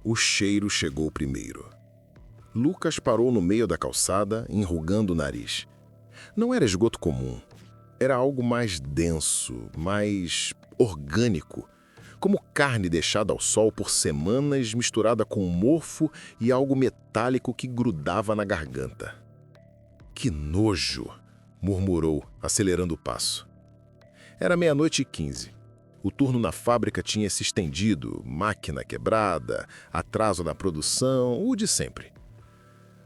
O cheiro chegou primeiro. Lucas parou no meio da calçada, enrugando o nariz. Não era esgoto comum. Era algo mais denso, mais orgânico, como carne deixada ao sol por semanas, misturada com mofo e algo metálico que grudava na garganta. "Que nojo!" murmurou, acelerando o passo. Era 00:15. O turno na fábrica tinha se estendido, máquina quebrada, atraso na produção, o de sempre.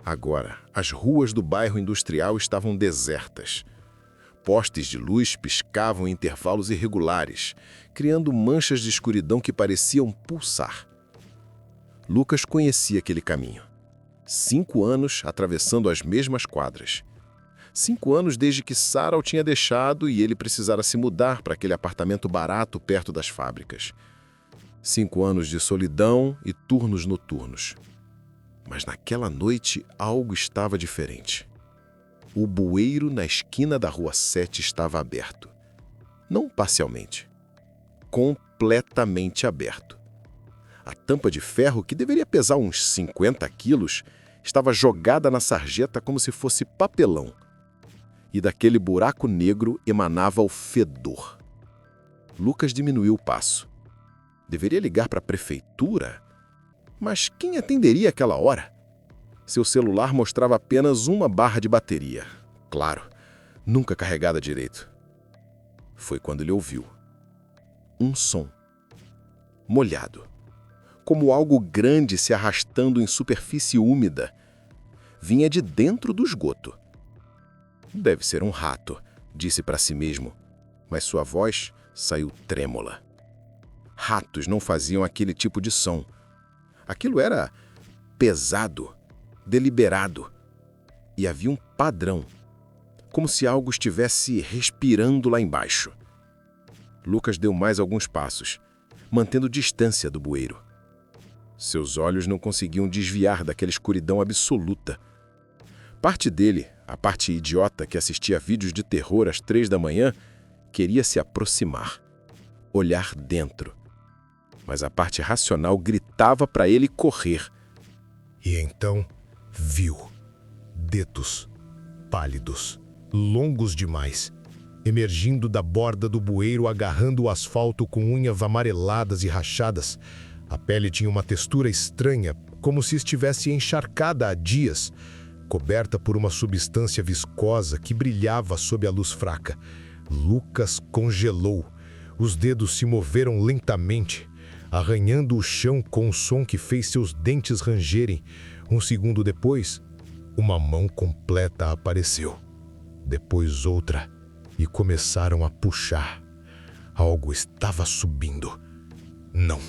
Agora, as ruas do bairro industrial estavam desertas. Postes de luz piscavam em intervalos irregulares, criando manchas de escuridão que pareciam pulsar. Lucas conhecia aquele caminho. 5 anos atravessando as mesmas quadras. 5 anos desde que Sarah o tinha deixado e ele precisara se mudar para aquele apartamento barato perto das fábricas. 5 anos de solidão e turnos noturnos. Mas naquela noite algo estava diferente. O bueiro na esquina da Rua 7 estava aberto. Não parcialmente. Completamente aberto. A tampa de ferro, que deveria pesar uns 50 quilos, estava jogada na sarjeta como se fosse papelão. E daquele buraco negro emanava o fedor. Lucas diminuiu o passo. Deveria ligar para a prefeitura? Mas quem atenderia aquela hora? Seu celular mostrava apenas uma barra de bateria. Claro, nunca carregada direito. Foi quando ele ouviu. Um som. Molhado. Como algo grande se arrastando em superfície úmida. Vinha de dentro do esgoto. "Deve ser um rato", disse para si mesmo, mas sua voz saiu trêmula. Ratos não faziam aquele tipo de som. Aquilo era pesado, deliberado. E havia um padrão, como se algo estivesse respirando lá embaixo. Lucas deu mais alguns passos, mantendo distância do bueiro. Seus olhos não conseguiam desviar daquela escuridão absoluta. Parte dele, a parte idiota que assistia vídeos de terror às 3 da manhã, queria se aproximar, olhar dentro. Mas a parte racional gritava para ele correr. E então viu dedos pálidos, longos demais, emergindo da borda do bueiro, agarrando o asfalto com unhas amareladas e rachadas. A pele tinha uma textura estranha, como se estivesse encharcada há dias, coberta por uma substância viscosa que brilhava sob a luz fraca. Lucas congelou. Os dedos se moveram lentamente, arranhando o chão com um som que fez seus dentes rangerem. Um segundo depois, uma mão completa apareceu. Depois outra, e começaram a puxar. Algo estava subindo. Não,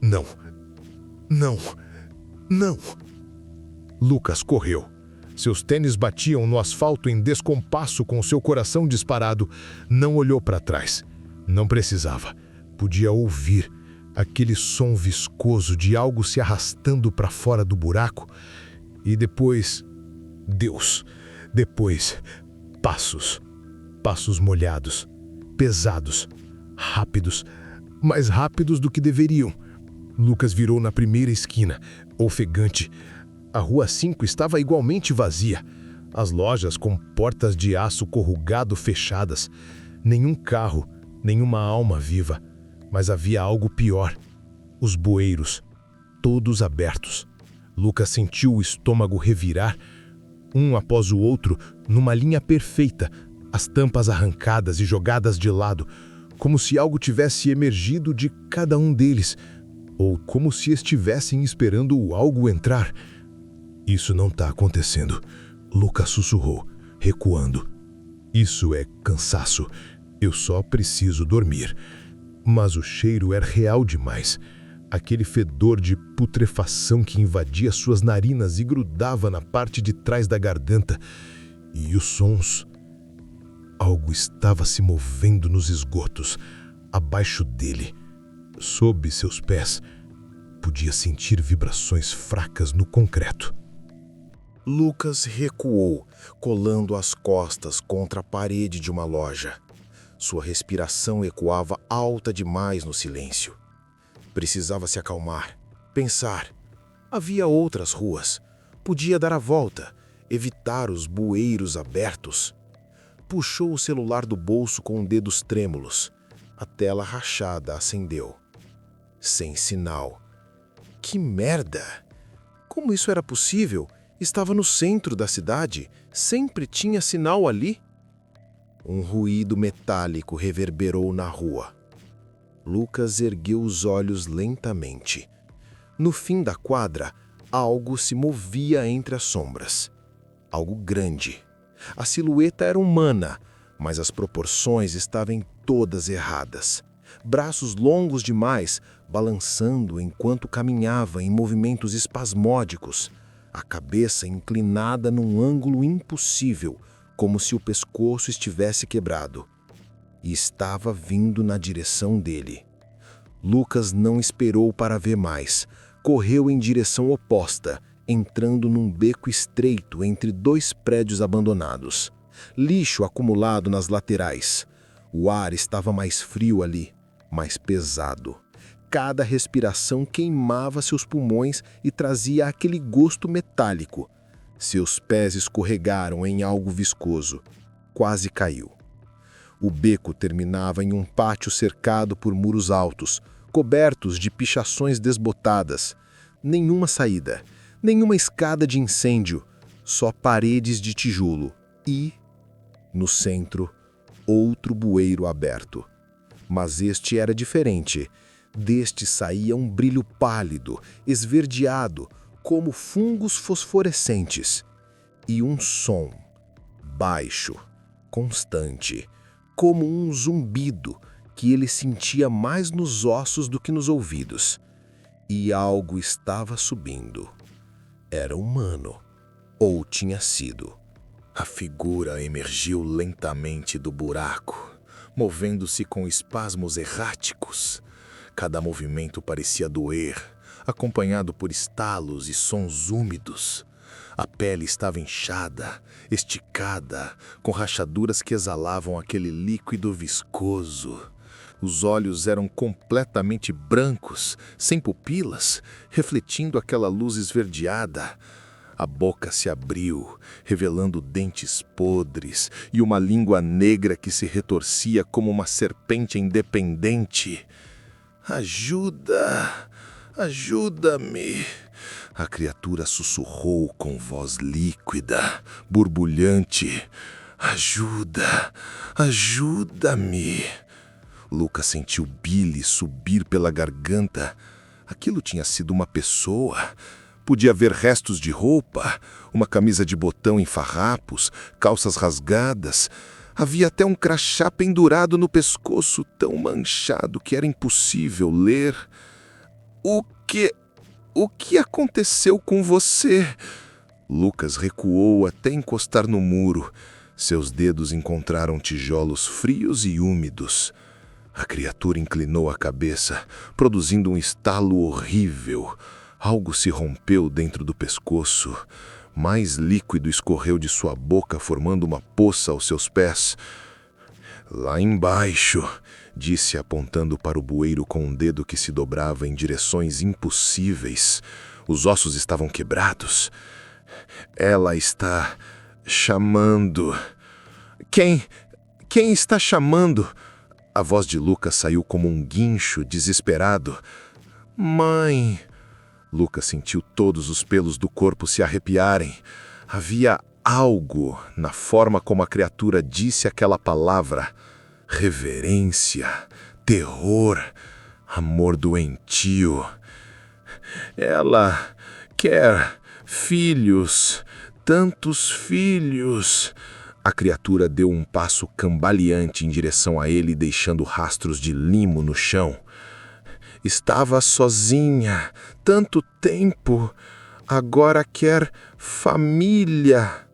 não, não, não. Lucas correu. Seus tênis batiam no asfalto em descompasso com seu coração disparado. Não olhou para trás. Não precisava. Podia ouvir aquele som viscoso de algo se arrastando para fora do buraco. E depois, Deus. Depois, passos. Passos molhados, pesados, rápidos, mais rápidos do que deveriam. Lucas virou na primeira esquina, ofegante. A Rua 5 estava igualmente vazia. As lojas com portas de aço corrugado fechadas. Nenhum carro, nenhuma alma viva. Mas havia algo pior. Os bueiros, todos abertos. Lucas sentiu o estômago revirar, um após o outro, numa linha perfeita, as tampas arrancadas e jogadas de lado, como se algo tivesse emergido de cada um deles, ou como se estivessem esperando algo entrar. Isso não está acontecendo, Lucas sussurrou, recuando. Isso é cansaço. Eu só preciso dormir. Mas o cheiro era real demais. Aquele fedor de putrefação que invadia suas narinas e grudava na parte de trás da garganta. E os sons. Algo estava se movendo nos esgotos, abaixo dele, sob seus pés. Podia sentir vibrações fracas no concreto. Lucas recuou, colando as costas contra a parede de uma loja. Sua respiração ecoava alta demais no silêncio. Precisava se acalmar, pensar. Havia outras ruas. Podia dar a volta, evitar os bueiros abertos. Puxou o celular do bolso com dedos trêmulos. A tela rachada acendeu. Sem sinal. Que merda! Como isso era possível? Estava no centro da cidade. Sempre tinha sinal ali. Um ruído metálico reverberou na rua. Lucas ergueu os olhos lentamente. No fim da quadra, algo se movia entre as sombras. Algo grande. A silhueta era humana, mas as proporções estavam todas erradas. Braços longos demais, balançando enquanto caminhava em movimentos espasmódicos. A cabeça inclinada num ângulo impossível, como se o pescoço estivesse quebrado. E estava vindo na direção dele. Lucas não esperou para ver mais. Correu em direção oposta, entrando num beco estreito entre dois prédios abandonados. Lixo acumulado nas laterais. O ar estava mais frio ali, mais pesado. Cada respiração queimava seus pulmões e trazia aquele gosto metálico. Seus pés escorregaram em algo viscoso. Quase caiu. O beco terminava em um pátio cercado por muros altos, cobertos de pichações desbotadas. Nenhuma saída, nenhuma escada de incêndio, só paredes de tijolo e, no centro, outro bueiro aberto. Mas este era diferente. Deste saía um brilho pálido, esverdeado, como fungos fosforescentes. E um som, baixo, constante, como um zumbido que ele sentia mais nos ossos do que nos ouvidos. E algo estava subindo. Era humano, ou tinha sido. A figura emergiu lentamente do buraco, movendo-se com espasmos erráticos. Cada movimento parecia doer, acompanhado por estalos e sons úmidos. A pele estava inchada, esticada, com rachaduras que exalavam aquele líquido viscoso. Os olhos eram completamente brancos, sem pupilas, refletindo aquela luz esverdeada. A boca se abriu, revelando dentes podres e uma língua negra que se retorcia como uma serpente independente. "Ajuda! Ajuda-me!" A criatura sussurrou com voz líquida, borbulhante. "Ajuda! Ajuda-me!" Lucas sentiu bile subir pela garganta. Aquilo tinha sido uma pessoa. Podia haver restos de roupa, uma camisa de botão em farrapos, calças rasgadas. Havia até um crachá pendurado no pescoço, tão manchado que era impossível ler. O que aconteceu com você?" Lucas recuou até encostar no muro. Seus dedos encontraram tijolos frios e úmidos. A criatura inclinou a cabeça, produzindo um estalo horrível. Algo se rompeu dentro do pescoço. Mais líquido escorreu de sua boca, formando uma poça aos seus pés. "Lá embaixo", disse apontando para o bueiro com um dedo que se dobrava em direções impossíveis. Os ossos estavam quebrados. "Ela está chamando." Quem está chamando?" A voz de Lucas saiu como um guincho desesperado. "Mãe." Lucas sentiu todos os pelos do corpo se arrepiarem. Havia algo na forma como a criatura disse aquela palavra. Reverência, terror, amor doentio. "Ela quer filhos, tantos filhos." A criatura deu um passo cambaleante em direção a ele, deixando rastros de limo no chão. "Estava sozinha, tanto tempo. Agora quer família."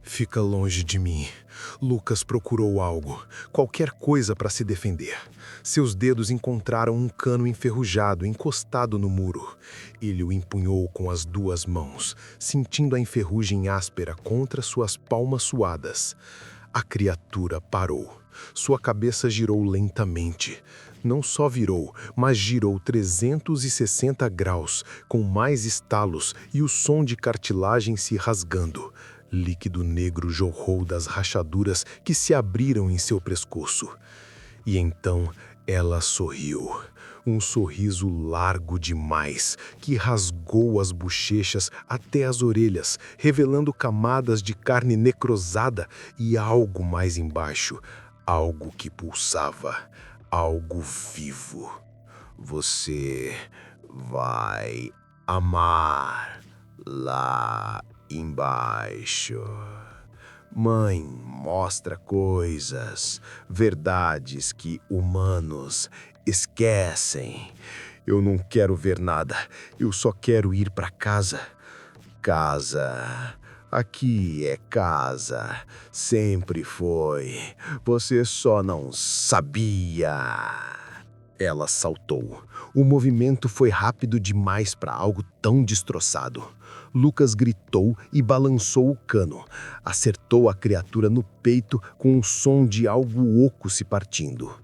"Fica longe de mim." Lucas procurou algo, qualquer coisa para se defender. Seus dedos encontraram um cano enferrujado encostado no muro. Ele o empunhou com as duas mãos, sentindo a enferrugem áspera contra suas palmas suadas. A criatura parou. Sua cabeça girou lentamente. Não só virou, mas girou 360 graus, com mais estalos e o som de cartilagem se rasgando. Líquido negro jorrou das rachaduras que se abriram em seu pescoço. E então ela sorriu. Um sorriso largo demais, que rasgou as bochechas até as orelhas, revelando camadas de carne necrosada e algo mais embaixo, algo que pulsava, algo vivo. Você vai amar lá embaixo. Mãe mostra coisas, verdades que humanos esquecem. Eu não quero ver nada, eu só quero ir para casa. Casa. Aqui é casa. Sempre foi. Você só não sabia. Ela saltou. O movimento foi rápido demais para algo tão destroçado. Lucas gritou e balançou o cano. Acertou a criatura no peito com o som de algo oco se partindo.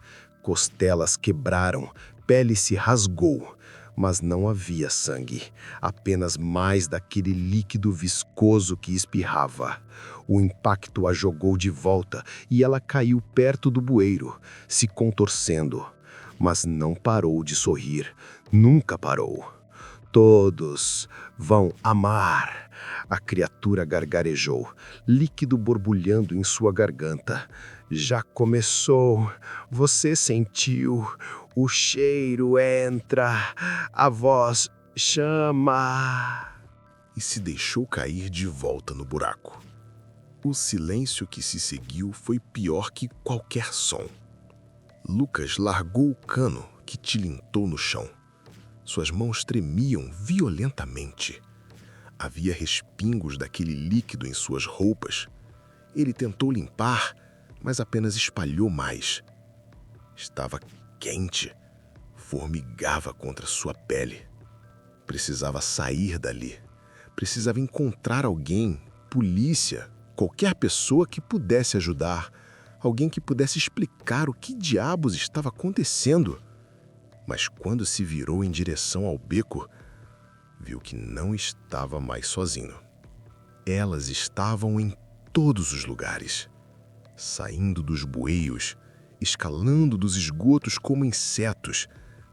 Costelas quebraram, pele se rasgou. Mas não havia sangue, apenas mais daquele líquido viscoso que espirrava. O impacto a jogou de volta e ela caiu perto do bueiro, se contorcendo. Mas não parou de sorrir, nunca parou. Todos vão amar. A criatura gargarejou, líquido borbulhando em sua garganta. Já começou. Você sentiu. O cheiro entra. A voz chama. E se deixou cair de volta no buraco. O silêncio que se seguiu foi pior que qualquer som. Lucas largou o cano que tilintou no chão. Suas mãos tremiam violentamente. Havia respingos daquele líquido em suas roupas. Ele tentou limpar, mas apenas espalhou mais. Estava quente, formigava contra sua pele. Precisava sair dali. Precisava encontrar alguém, polícia, qualquer pessoa que pudesse ajudar. Alguém que pudesse explicar o que diabos estava acontecendo. Mas quando se virou em direção ao beco, viu que não estava mais sozinho. Elas estavam em todos os lugares, saindo dos bueiros, escalando dos esgotos como insetos,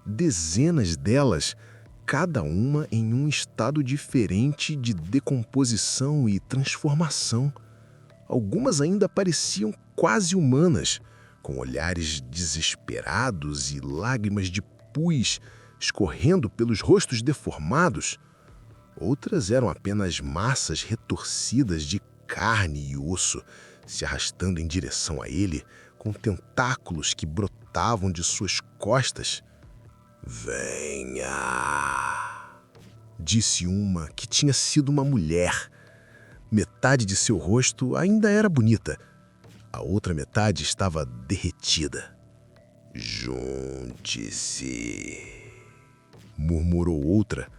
dezenas delas, cada uma em um estado diferente de decomposição e transformação. Algumas ainda pareciam quase humanas, com olhares desesperados e lágrimas de pus escorrendo pelos rostos deformados. Outras eram apenas massas retorcidas de carne e osso, se arrastando em direção a ele, com tentáculos que brotavam de suas costas. "Venha", disse uma que tinha sido uma mulher. Metade de seu rosto ainda era bonita. A outra metade estava derretida. "Junte-se", murmurou outra,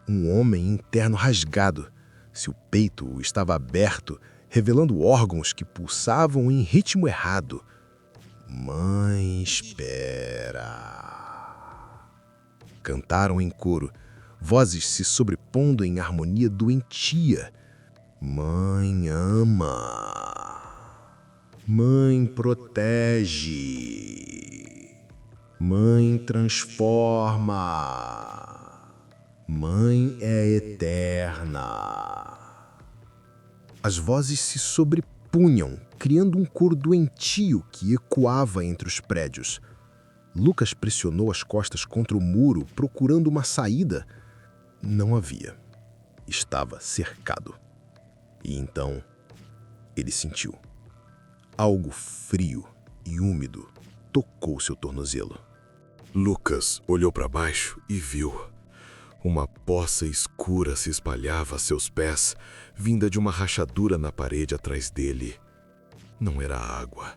um homem interno rasgado. Seu peito estava aberto, revelando órgãos que pulsavam em ritmo errado. "Mãe, espera", cantaram em coro, vozes se sobrepondo em harmonia doentia. "Mãe ama. Mãe protege. Mãe transforma. Mãe é eterna." As vozes se sobrepunham, criando um coro doentio que ecoava entre os prédios. Lucas pressionou as costas contra o muro, procurando uma saída. Não havia. Estava cercado. E então, ele sentiu. Algo frio e úmido tocou seu tornozelo. Lucas olhou para baixo e viu. Uma poça escura se espalhava a seus pés, vinda de uma rachadura na parede atrás dele. Não era água.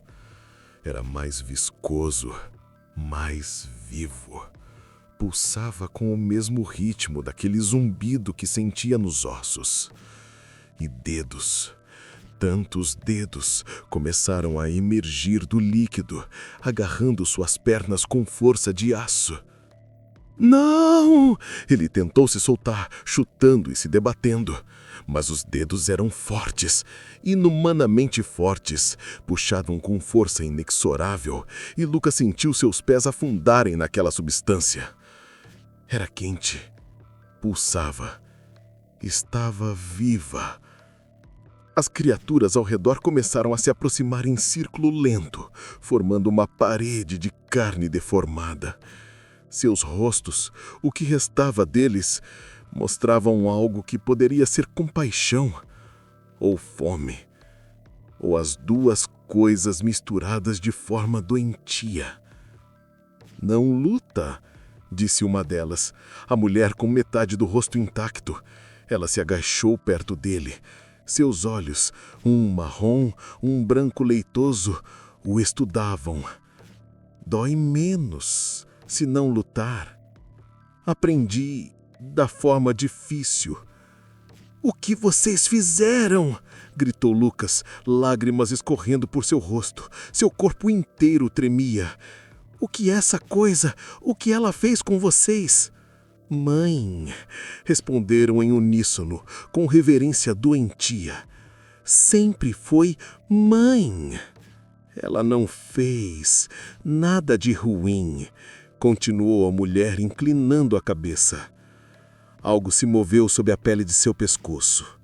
Era mais viscoso, mais vivo. Pulsava com o mesmo ritmo daquele zumbido que sentia nos ossos. E dedos, Tantos dedos começaram a emergir do líquido, agarrando suas pernas com força de aço. Não! Ele tentou se soltar, chutando e se debatendo. Mas os dedos eram fortes, inumanamente fortes, puxavam com força inexorável, e Lucas sentiu seus pés afundarem naquela substância. Era quente, pulsava, estava viva. As criaturas ao redor começaram a se aproximar em círculo lento, formando uma parede de carne deformada. Seus rostos, o que restava deles, mostravam algo que poderia ser compaixão ou fome, ou as duas coisas misturadas de forma doentia. Não luta, disse uma delas, a mulher com metade do rosto intacto. Ela se agachou perto dele. Seus olhos, um marrom, um branco leitoso, o estudavam. Dói menos se não lutar. Aprendi da forma difícil. O que vocês fizeram? Gritou Lucas, lágrimas escorrendo por seu rosto. Seu corpo inteiro tremia. O que é essa coisa? O que ela fez com vocês? Mãe, responderam em uníssono, com reverência doentia. Sempre foi mãe. Ela não fez nada de ruim, continuou a mulher, inclinando a cabeça. Algo se moveu sob a pele de seu pescoço.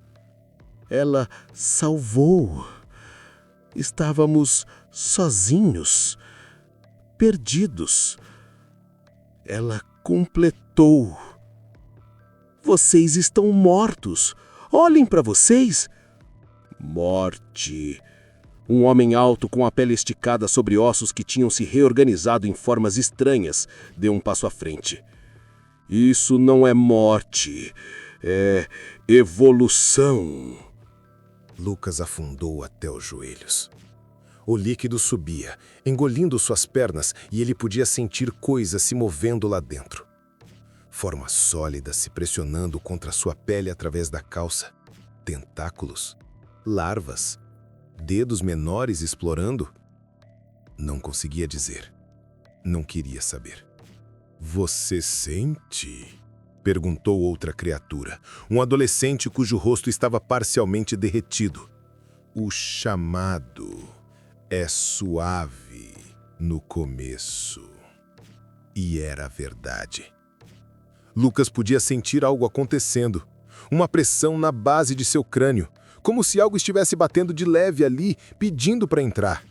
Ela salvou. Estávamos sozinhos, perdidos. Ela completou. Vocês estão mortos. Olhem para vocês. Morte. Um homem alto com a pele esticada sobre ossos que tinham se reorganizado em formas estranhas deu um passo à frente. Isso não é morte, é evolução. Lucas afundou até os joelhos. O líquido subia, engolindo suas pernas, e ele podia sentir coisas se movendo lá dentro. Formas sólidas se pressionando contra sua pele através da calça. Tentáculos, larvas, dedos menores explorando. Não conseguia dizer. Não queria saber. Você sente? Perguntou outra criatura, um adolescente cujo rosto estava parcialmente derretido. O chamado é suave no começo. E era verdade. Lucas podia sentir algo acontecendo, uma pressão na base de seu crânio, como se algo estivesse batendo de leve ali, pedindo para entrar.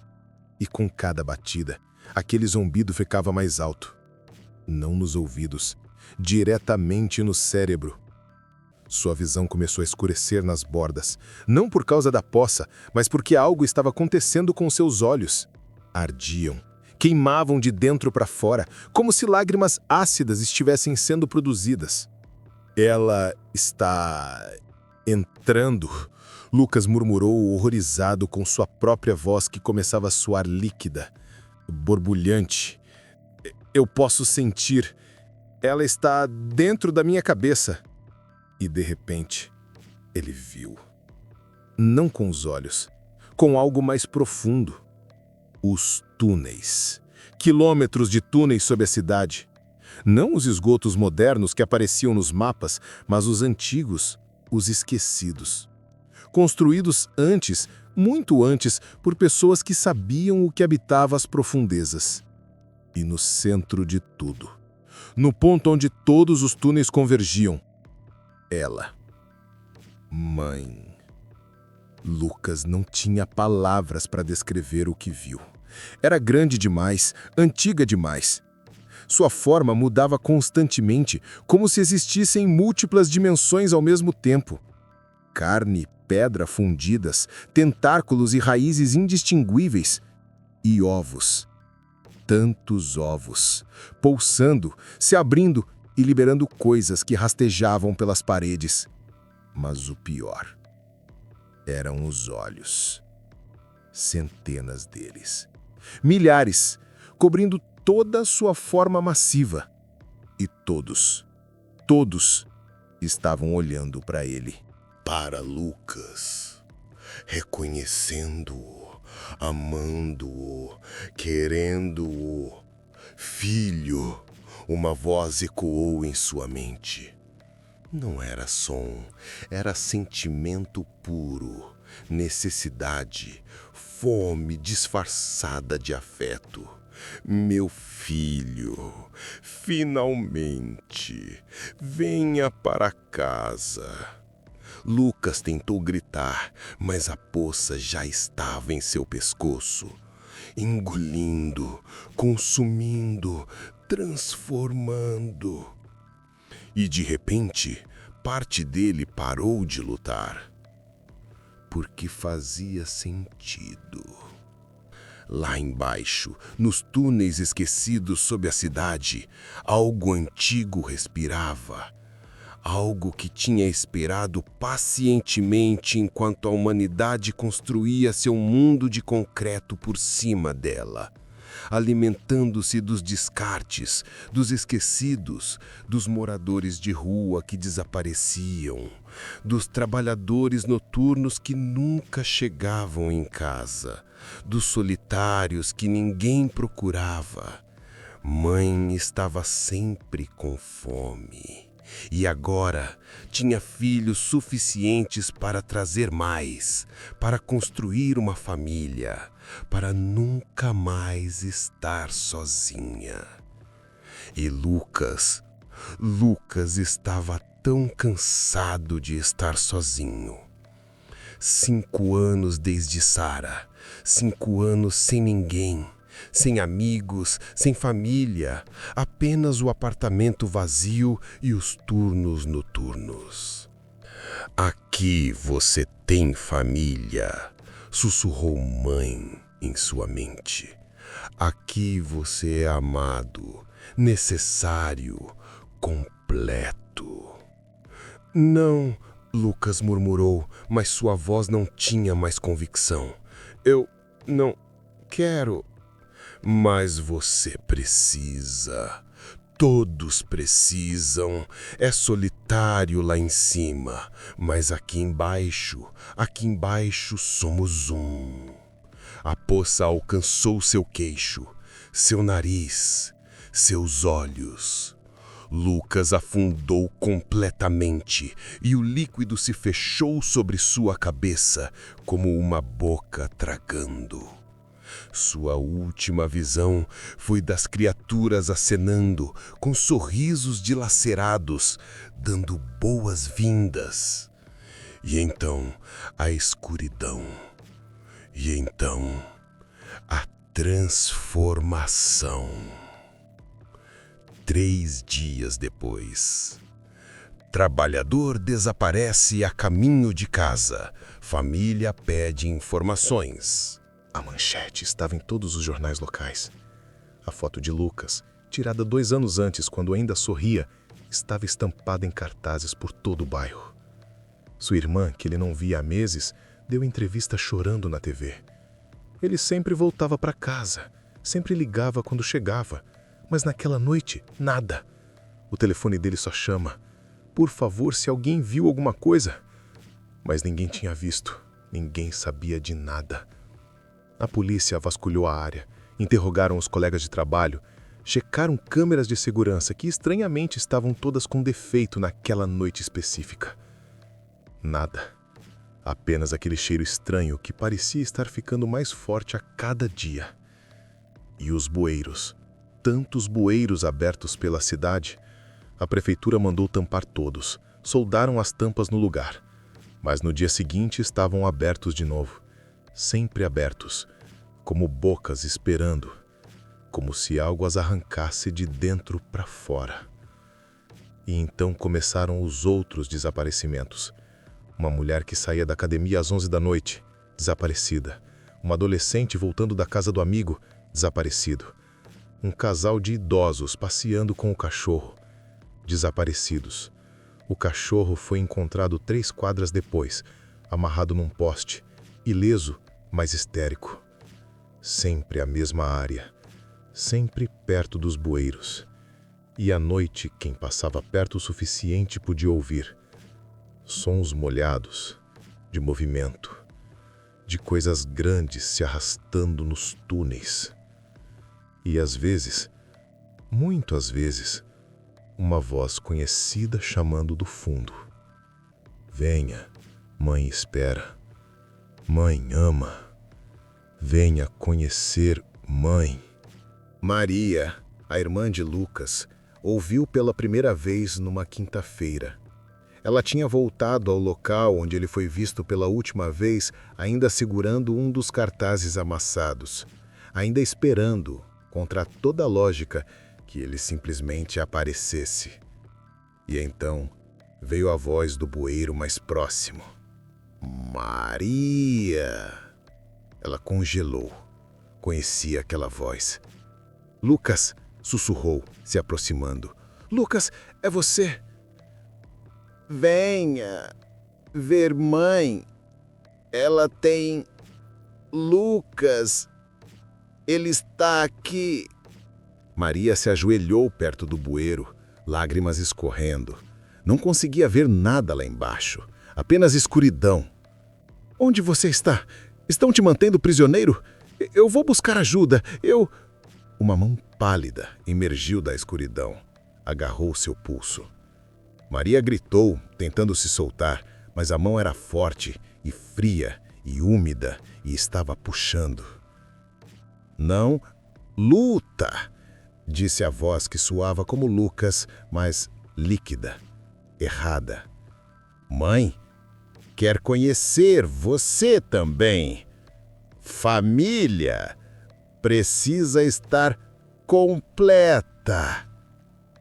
E com cada batida, aquele zumbido ficava mais alto. Não nos ouvidos, diretamente no cérebro. Sua visão começou a escurecer nas bordas, não por causa da poça, mas porque algo estava acontecendo com seus olhos. Ardiam, queimavam de dentro para fora, como se lágrimas ácidas estivessem sendo produzidas. Ela está entrando, Lucas murmurou, horrorizado com sua própria voz que começava a soar líquida, borbulhante. Eu posso sentir. Ela está dentro da minha cabeça. E, de repente, ele viu. Não com os olhos, com algo mais profundo. Os túneis. Quilômetros de túneis sob a cidade. Não os esgotos modernos que apareciam nos mapas, mas os antigos, os esquecidos. Construídos antes, muito antes, por pessoas que sabiam o que habitava as profundezas. E no centro de tudo, no ponto onde todos os túneis convergiam, ela. Mãe. Lucas não tinha palavras para descrever o que viu. Era grande demais, antiga demais. Sua forma mudava constantemente, como se existissem múltiplas dimensões ao mesmo tempo. Carne e pedra fundidas, tentáculos e raízes indistinguíveis, e ovos. Tantos ovos, pulsando, se abrindo e liberando coisas que rastejavam pelas paredes. Mas o pior eram os olhos. Centenas deles. Milhares, cobrindo toda a sua forma massiva. E todos estavam olhando para ele. Para Lucas. reconhecendo-o, amando-o, querendo-o. Filho, uma voz ecoou em sua mente. Não era som, era sentimento puro, necessidade, fome disfarçada de afeto. Meu filho, finalmente, venha para casa. Lucas tentou gritar, mas a poça já estava em seu pescoço, engolindo, consumindo, transformando. E de repente, parte dele parou de lutar, porque fazia sentido. Lá embaixo, nos túneis esquecidos sob a cidade, algo antigo respirava. Algo que tinha esperado pacientemente enquanto a humanidade construía seu mundo de concreto por cima dela, alimentando-se dos descartes, dos esquecidos, dos moradores de rua que desapareciam, dos trabalhadores noturnos que nunca chegavam em casa, dos solitários que ninguém procurava. Mãe estava sempre com fome. E agora tinha filhos suficientes para trazer mais, para construir uma família, para nunca mais estar sozinha. E Lucas estava tão cansado de estar sozinho. 5 anos desde Sara, 5 anos sem ninguém. Sem amigos, sem família, apenas o apartamento vazio e os turnos noturnos. Aqui você tem família, sussurrou mãe em sua mente. Aqui você é amado, necessário, completo. Não, Lucas murmurou, mas sua voz não tinha mais convicção. Eu não quero. Mas você precisa. Todos precisam. É solitário lá em cima, mas aqui embaixo somos um. A poça alcançou seu queixo, seu nariz, seus olhos. Lucas afundou completamente e o líquido se fechou sobre sua cabeça como uma boca tragando. Sua última visão foi das criaturas acenando, com sorrisos dilacerados, dando boas-vindas. E então a escuridão. E então a transformação. 3 dias depois. Trabalhador desaparece a caminho de casa. Família pede informações. A manchete estava em todos os jornais locais. A foto de Lucas, tirada 2 anos antes, quando ainda sorria, estava estampada em cartazes por todo o bairro. Sua irmã, que ele não via há meses, deu entrevista chorando na TV. Ele sempre voltava para casa, sempre ligava quando chegava, mas naquela noite, nada. O telefone dele só chama. Por favor, se alguém viu alguma coisa. Mas ninguém tinha visto, ninguém sabia de nada. A polícia vasculhou a área, interrogaram os colegas de trabalho, checaram câmeras de segurança que estranhamente estavam todas com defeito naquela noite específica. Nada. Apenas aquele cheiro estranho que parecia estar ficando mais forte a cada dia. E os bueiros, tantos bueiros abertos pela cidade, a prefeitura mandou tampar todos, soldaram as tampas no lugar. Mas no dia seguinte estavam abertos de novo. Sempre abertos, como bocas esperando, como se algo as arrancasse de dentro para fora. E então começaram os outros desaparecimentos. Uma mulher que saía da academia às 11 da noite, desaparecida. Uma adolescente voltando da casa do amigo, desaparecido. Um casal de idosos passeando com o cachorro, desaparecidos. O cachorro foi encontrado 3 quadras depois, amarrado num poste, ileso, mas histérico. Sempre a mesma área, sempre perto dos bueiros. E à noite, quem passava perto o suficiente podia ouvir sons molhados, de movimento, de coisas grandes se arrastando nos túneis. E às vezes, muito às vezes, uma voz conhecida chamando do fundo. Venha, mãe espera. Mãe ama. Venha conhecer mãe. Maria, a irmã de Lucas, ouviu pela primeira vez numa quinta-feira. Ela tinha voltado ao local onde ele foi visto pela última vez, ainda segurando um dos cartazes amassados, ainda esperando, contra toda a lógica, que ele simplesmente aparecesse. E então veio a voz do bueiro mais próximo. Maria! Ela congelou. Conhecia aquela voz. Lucas! Sussurrou, se aproximando. Lucas, é você? Venha ver mãe. Ela tem... Lucas. Ele está aqui. Maria se ajoelhou perto do bueiro, lágrimas escorrendo. Não conseguia ver nada lá embaixo, apenas escuridão. Onde você está? Estão te mantendo prisioneiro? Eu vou buscar ajuda. Uma mão pálida emergiu da escuridão. Agarrou seu pulso. Maria gritou, tentando se soltar, mas a mão era forte e fria e úmida e estava puxando. Não, luta! Disse a voz que soava como Lucas, mas líquida, errada. Mãe, quer conhecer você também. Família precisa estar completa.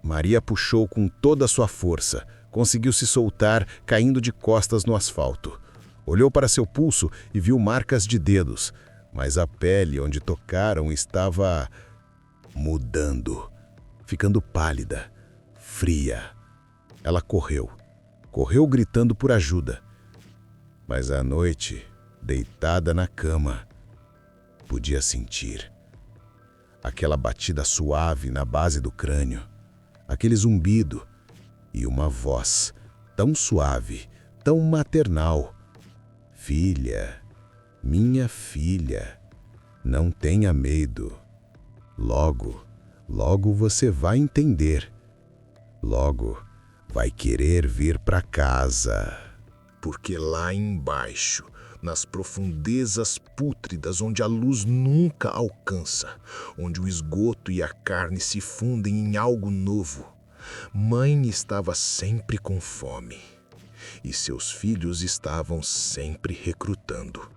Maria puxou com toda a sua força, conseguiu se soltar, caindo de costas no asfalto. Olhou para seu pulso e viu marcas de dedos, mas a pele onde tocaram estava mudando, ficando pálida, fria. Ela correu gritando por ajuda. Mas à noite, deitada na cama, podia sentir aquela batida suave na base do crânio, aquele zumbido e uma voz tão suave, tão maternal. Filha, minha filha, não tenha medo. Logo, logo você vai entender. Logo vai querer vir para casa. Porque lá embaixo, nas profundezas pútridas onde a luz nunca alcança, onde o esgoto e a carne se fundem em algo novo, mãe estava sempre com fome. E seus filhos estavam sempre recrutando,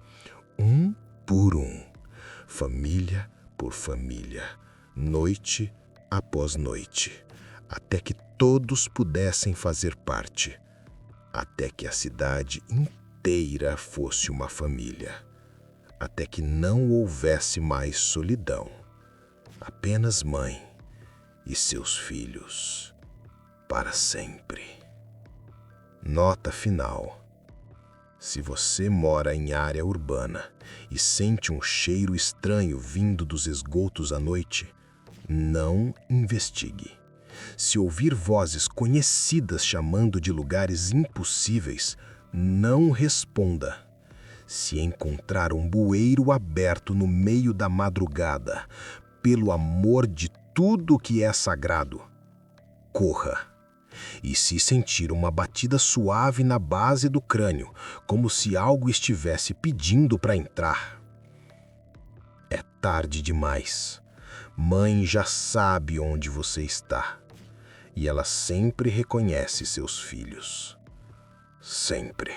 um por um, família por família, noite após noite, até que todos pudessem fazer parte, até que a cidade inteira fosse uma família, até que não houvesse mais solidão, apenas mãe e seus filhos, para sempre. Nota final. Se você mora em área urbana e sente um cheiro estranho vindo dos esgotos à noite, não investigue. Se ouvir vozes conhecidas chamando de lugares impossíveis, não responda. Se encontrar um bueiro aberto no meio da madrugada, pelo amor de tudo que é sagrado, corra. E se sentir uma batida suave na base do crânio, como se algo estivesse pedindo para entrar, é tarde demais. Mãe já sabe onde você está. E ela sempre reconhece seus filhos. Sempre.